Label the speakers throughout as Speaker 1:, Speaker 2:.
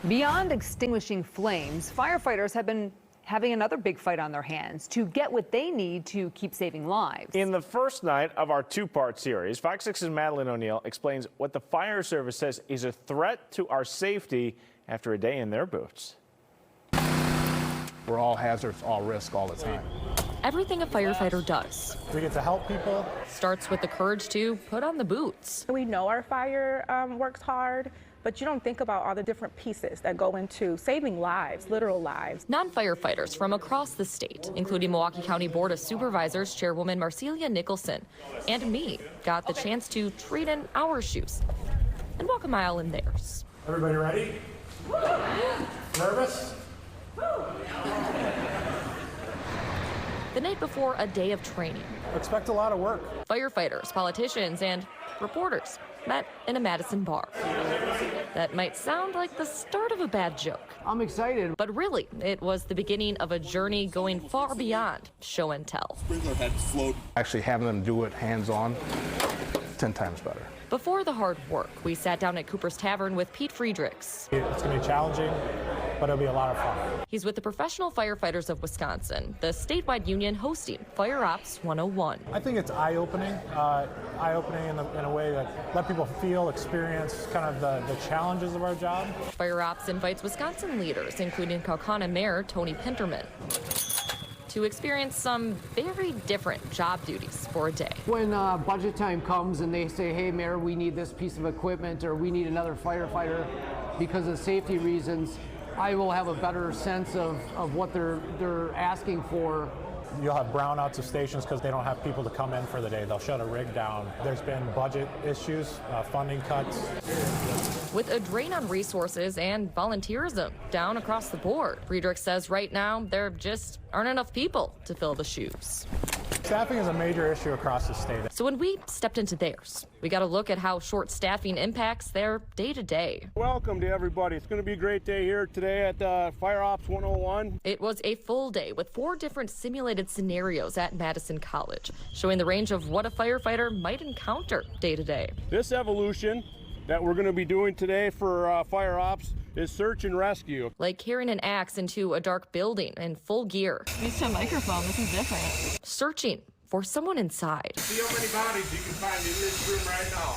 Speaker 1: Beyond extinguishing flames, firefighters have been having another big fight on their hands to get what they need to keep saving lives.
Speaker 2: In the first night of our two-part series, Fox 6's Madeline O'Neill explains what the fire service says is a threat to our safety after a day in their boots.
Speaker 3: We're all hazards, all risk, all the time.
Speaker 4: Everything a firefighter does
Speaker 5: we get to help people.
Speaker 4: Starts with the courage to put on the boots.
Speaker 6: We know our fire works hard, but you don't think about all the different pieces that go into saving lives, literal lives.
Speaker 4: Non-firefighters from across the state, including Milwaukee County Board of Supervisors Chairwoman Marcelia Nicholson and me, got the chance to trade in our shoes and walk a mile in theirs.
Speaker 5: Everybody ready? Nervous?
Speaker 4: The night before a day of training,
Speaker 5: Expect a lot of work.
Speaker 4: firefighters, politicians, and reporters met in a Madison bar. That might sound like the start of a bad joke.
Speaker 7: I'm excited.
Speaker 4: But really, it was the beginning of a journey going far beyond show and tell.
Speaker 8: Sprinkler heads float.
Speaker 3: Actually having them do it hands-on, 10 times better.
Speaker 4: Before the hard work, we sat down at Cooper's Tavern with Pete Friedrichs.
Speaker 5: It's going to be challenging, but it'll be a lot of fun.
Speaker 4: He's with the Professional Firefighters of Wisconsin, the statewide union hosting Fire Ops 101.
Speaker 5: I think it's eye-opening in a way that let people feel, experience kind of the challenges of our job.
Speaker 4: Fire Ops invites Wisconsin leaders, including Kaukauna Mayor Tony Pinterman, to experience some very different job duties for a day.
Speaker 7: When budget time comes and they say, hey, Mayor, we need this piece of equipment or we need another firefighter because of safety reasons, I will have a better sense of what they're asking for.
Speaker 5: You'll have brownouts of stations because they don't have people to come in for the day. They'll shut a rig down. There's been budget issues, funding cuts.
Speaker 4: With a drain on resources and volunteerism down across the board, Friedrich says right now there just aren't enough people to fill the shoes.
Speaker 5: Staffing is a major issue across the state.
Speaker 4: So when we stepped into theirs, we got to look at how short staffing impacts their day-to-day.
Speaker 9: Welcome to everybody. It's going to be a great day here today at Fire Ops 101.
Speaker 4: It was a full day with 4 different simulated scenarios at Madison College, showing the range of what a firefighter might encounter day-to-day.
Speaker 9: This evolution that we're going to be doing today for Fire Ops is search and rescue.
Speaker 4: Like carrying an axe into a dark building in full gear.
Speaker 10: Used to a microphone, this is different.
Speaker 4: Searching for someone inside.
Speaker 9: See how many bodies you can find in this room right now.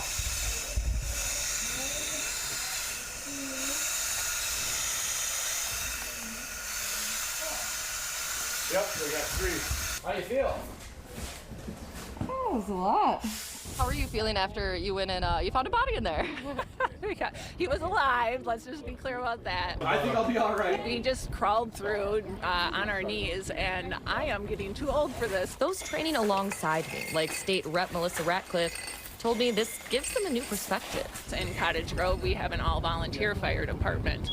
Speaker 9: Yep, we got 3.
Speaker 7: How do you feel?
Speaker 10: Oh, it was a lot.
Speaker 4: How are you feeling after you went and you found a body in there?
Speaker 11: He was alive, let's just be clear about that.
Speaker 9: I think I'll be all right.
Speaker 11: We just crawled through on our knees, and I am getting too old for this.
Speaker 4: Those training alongside me, like State Rep Melissa Ratcliffe, told me this gives them a new perspective.
Speaker 11: In Cottage Grove, we have an all-volunteer fire department.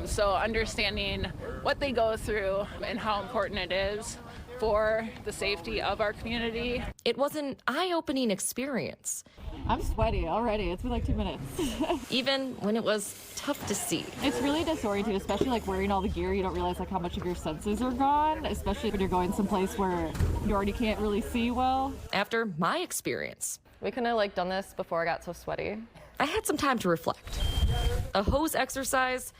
Speaker 11: So understanding what they go through and how important it is for the safety of our community.
Speaker 4: It was an eye-opening experience.
Speaker 10: I'm sweaty already. It's been like 2 minutes.
Speaker 4: Even when it was tough to see.
Speaker 10: It's really disorienting, especially like wearing all the gear. You don't realize like how much of your senses are gone, especially when you're going someplace where you already can't really see well.
Speaker 4: After my experience,
Speaker 12: we couldn't have done this before I got so sweaty.
Speaker 4: I had some time to reflect. A hose exercise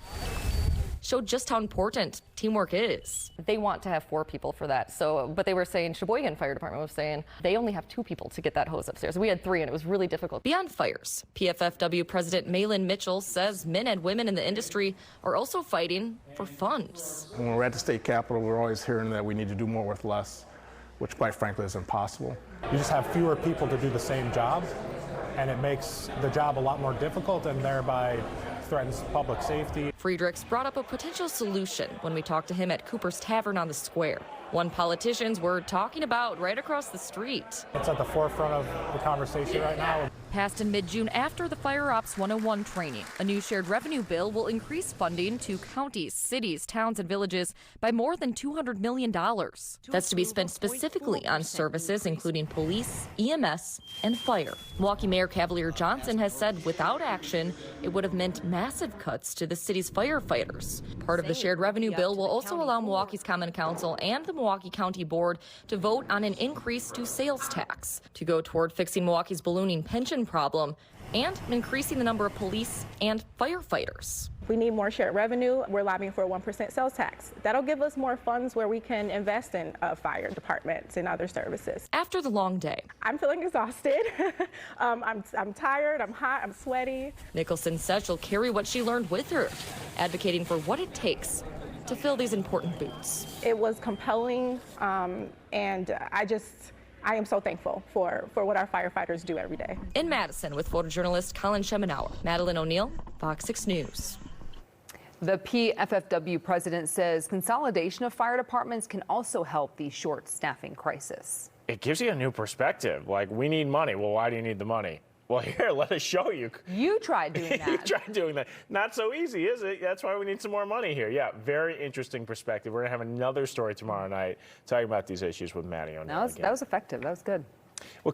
Speaker 4: showed just how important teamwork is.
Speaker 12: They want to have 4 people for that. So, but they were saying, Sheboygan Fire Department was saying, they only have 2 people to get that hose upstairs. We had 3 and it was really difficult.
Speaker 4: Beyond fires, PFFW President Malin Mitchell says men and women in the industry are also fighting for funds.
Speaker 3: When we're at the state capitol, we're always hearing that we need to do more with less, which quite frankly is impossible.
Speaker 5: You just have fewer people to do the same job, and it makes the job a lot more difficult and thereby threatens public safety.
Speaker 4: Friedrichs brought up a potential solution when we talked to him at Cooper's Tavern on the Square. One politicians were talking about right across the street.
Speaker 5: It's at the forefront of the conversation right now.
Speaker 4: Passed in mid-June after the Fire Ops 101 training, a new shared revenue bill will increase funding to counties, cities, towns, and villages by more than $200 million. That's to be spent specifically on services including police, EMS, and fire. Milwaukee Mayor Cavalier Johnson has said without action, it would have meant massive cuts to the city's firefighters. Part of the shared revenue bill will also allow Milwaukee's Common Council and the Milwaukee County Board to vote on an increase to sales tax to go toward fixing Milwaukee's ballooning pension problem and increasing the number of police and firefighters.
Speaker 6: We need more shared revenue. We're lobbying for a 1% sales tax. That'll give us more funds where we can invest in fire departments and other services.
Speaker 4: After the long day,
Speaker 6: I'm feeling exhausted. I'm tired, I'm hot, I'm sweaty.
Speaker 4: Nicholson says she'll carry what she learned with her, advocating for what it takes to fill these important boots.
Speaker 6: It was compelling, and I am so thankful for what our firefighters do every day.
Speaker 4: In Madison with photojournalist Colin Schemenauer, Madeline O'Neill, Fox 6 News.
Speaker 1: The PFFW president says consolidation of fire departments can also help the short staffing crisis.
Speaker 2: It gives you a new perspective. Like, we need money. Well, why do you need the money? Well, here, let us show you.
Speaker 1: You tried doing that.
Speaker 2: You tried doing that. Not so easy, is it? That's why we need some more money here. Yeah, very interesting perspective. We're going to have another story tomorrow night talking about these issues with Maddie O'Neill.
Speaker 1: That was effective. That was good.
Speaker 2: Well,